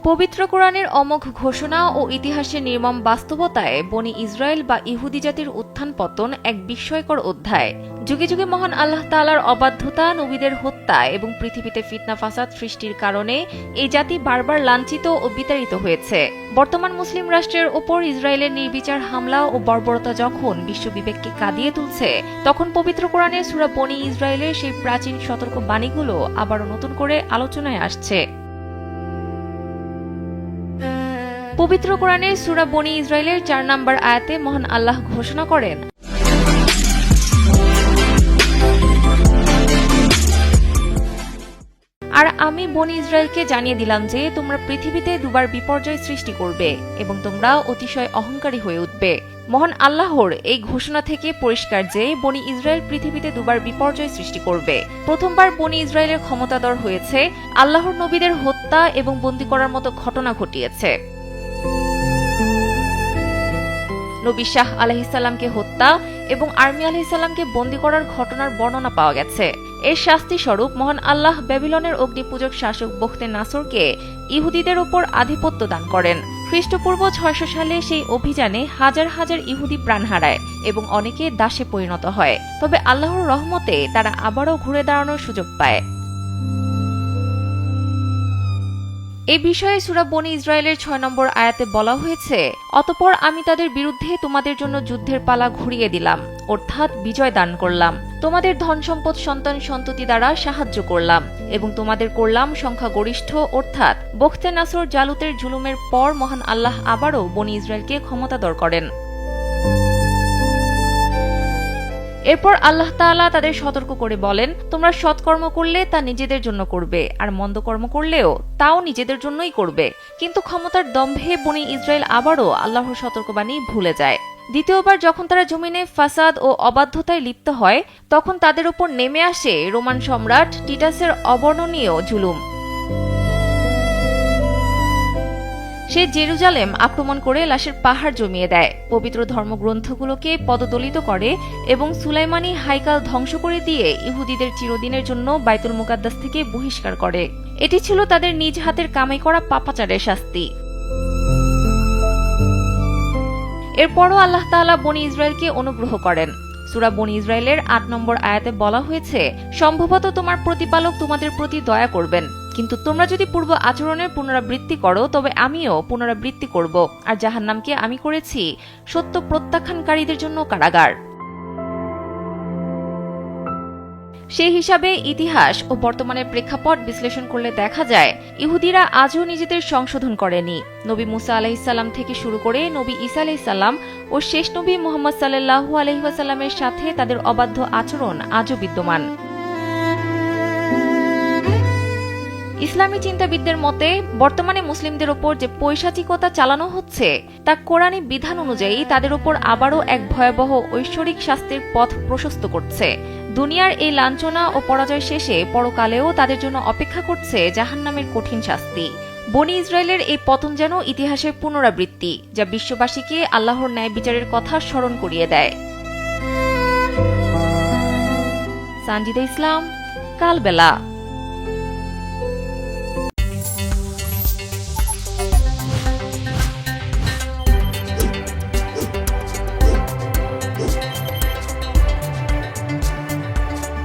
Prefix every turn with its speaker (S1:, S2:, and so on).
S1: পবিত্র কোরআনের অমোঘ ঘোষণা ও ইতিহাসের নির্মম বাস্তবতায় বনি ইসরায়েল বা ইহুদি জাতির উত্থান পতন এক বিস্ময়কর অধ্যায়। যুগে যুগে মহান আল্লাহ তাআলার অবাধ্যতা, নবীদের হত্যা এবং পৃথিবীতে ফিতনা ফাসাদ সৃষ্টির কারণে এই জাতি বারবার লাঞ্ছিত ও বিতাড়িত হয়েছে। বর্তমান মুসলিম রাষ্ট্রের ওপর ইসরায়েলের নির্বিচার হামলা ও বর্বরতা যখন বিশ্ববিবেককে কাঁদিয়ে তুলছে, তখন পবিত্র কোরআনের সূরা বনি ইসরায়েলের সেই প্রাচীন সতর্ক বাণীগুলো আবারও নতুন করে আলোচনায় আসছে। পবিত্র কোরআনের সূরা বনি ইসরায়েলের ৪ নম্বর আয়াতে মহান আল্লাহ ঘোষণা করেন, আর আমি বনি ইসরায়েলকে জানিয়ে দিলাম যে তোমরা পৃথিবীতে দুবার বিপর্যয় সৃষ্টি করবে এবং তোমরা অতিশয় অহংকারী হয়ে উঠবে। মহান আল্লাহর এই ঘোষণা থেকে পরিষ্কার যে বনি ইসরায়েল পৃথিবীতে দুবার বিপর্যয় সৃষ্টি করবে। প্রথমবার বনি ইসরায়েলের ক্ষমতাধর হয়েছে, আল্লাহর নবীদের হত্যা এবং বন্দী করার মতো ঘটনা ঘটিয়েছে। নবী শাহ আলাইহিসসালামকে হত্যা এবং আর্মি আলাইহিসসালামকে বন্দী করার ঘটনার বর্ণনা পাওয়া গেছে। এর শাস্তি স্বরূপ মহান আল্লাহ ব্যাবিলনের অগ্নিপূজক শাসক বখতে নাসরকে ইহুদিদের উপর আধিপত্য দান করেন। খ্রিস্টপূর্ব ৬০০ সালে সেই অভিযানে হাজার হাজার ইহুদি প্রাণ হারায় এবং অনেকে দাসে পরিণত হয়। তবে আল্লাহর রহমতে তারা আবারও ঘুরে দাঁড়ানোর সুযোগ পায়। এই বিষয়ে সূরা বনি ইসরায়েলের ৬ নম্বর আয়াতে বলা হয়েছে, অতঃপর আমি তাদের বিরুদ্ধে তোমাদের জন্য যুদ্ধের পালা ঘুরিয়ে দিলাম, অর্থাৎ বিজয় দান করলাম, তোমাদের ধন সম্পদ সন্তান সন্ততি দ্বারা সাহায্য করলাম এবং তোমাদের করলাম সংখ্যাগরিষ্ঠ, অর্থাৎ বখতে নাসর জালুতের জুলুমের পর মহান আল্লাহ আবারও বনি ইসরায়েলকে ক্ষমতাধর করেন। এরপর আল্লাহ তাআলা তাদের সতর্ক করে বলেন, তোমরা সৎকর্ম করলে তা নিজেদের জন্য করবে, আর মন্দ কর্ম করলেও তাও নিজেদের জন্যই করবে। কিন্তু ক্ষমতার দম্ভে বনি ইসরায়েল আবারও আল্লাহর সতর্কবাণী ভুলে যায়। দ্বিতীয়বার যখন তারা জমিনে ফাসাদ ও অবাধ্যতায় লিপ্ত হয়, তখন তাদের উপর নেমে আসে রোমান সম্রাট টিটাসের অবর্ণনীয় জুলুম। সে জেরুজালেম আক্রমণ করে লাশের পাহাড় জমিয়ে দেয়, পবিত্র ধর্মগ্রন্থগুলোকে পদদলিত করে এবং সুলাইমানি হাইকাল ধ্বংস করে দিয়ে ইহুদিদের চিরদিনের জন্য বাইতুল মুকাদ্দাস থেকে বহিষ্কার করে। এটি ছিল তাদের নিজ হাতের কামাই করা পাপাচারের শাস্তি। এরপরও আল্লাহ তাআলা বনি ইসরায়েলকে অনুগ্রহ করেন। সূরা বনি ইসরায়েলের ৮ নম্বর আয়াতে বলা হয়েছে, সম্ভবত তোমার প্রতিপালক তোমাদের প্রতি দয়া করবেন, কিন্তু তোমরা যদি পূর্ব আচরণের পুনরাবৃত্তি করো তবে আমিও পুনরাবৃত্তি করব, আর জাহান্নামকে আমি করেছি সত্য প্রত্যাখ্যানকারীদের জন্য কারাগার। সেই হিসাবে ইতিহাস ও বর্তমানের প্রেক্ষাপট বিশ্লেষণ করলে দেখা যায়, ইহুদিরা আজও নিজেদের সংশোধন করেনি। নবী মুসা আলাইহিসসালাম থেকে শুরু করে নবী ঈসা আলাইহিসসালাম ও শেষ নবী মুহাম্মদ সাল্লাল্লাহু আলাইহি ওয়াসাল্লামের সাথে তাদের অবাধ্য আচরণ আজও বিদ্যমান। ইসলামী চিন্তাবিদদের মতে বর্তমানে মুসলিমদের ওপর যে পৈশাচিকতা চালানো হচ্ছে তা কোরআনী বিধান অনুযায়ী তাদের ওপর আবারও এক ভয়াবহ ঐশ্বরিক শাস্তির পথ প্রশস্ত করছে। দুনিয়ার এই লাঞ্ছনা ও পরাজয় শেষে পরকালেও তাদের জন্য অপেক্ষা করছে জাহান্নামের কঠিন শাস্তি। বনি ইসরায়েলের এই পতন যেন ইতিহাসের পুনরাবৃত্তি, যা বিশ্ববাসীকে আল্লাহর ন্যায় বিচারের কথা স্মরণ করিয়ে দেয়। সানজিদা ইসলাম, কালবেলা।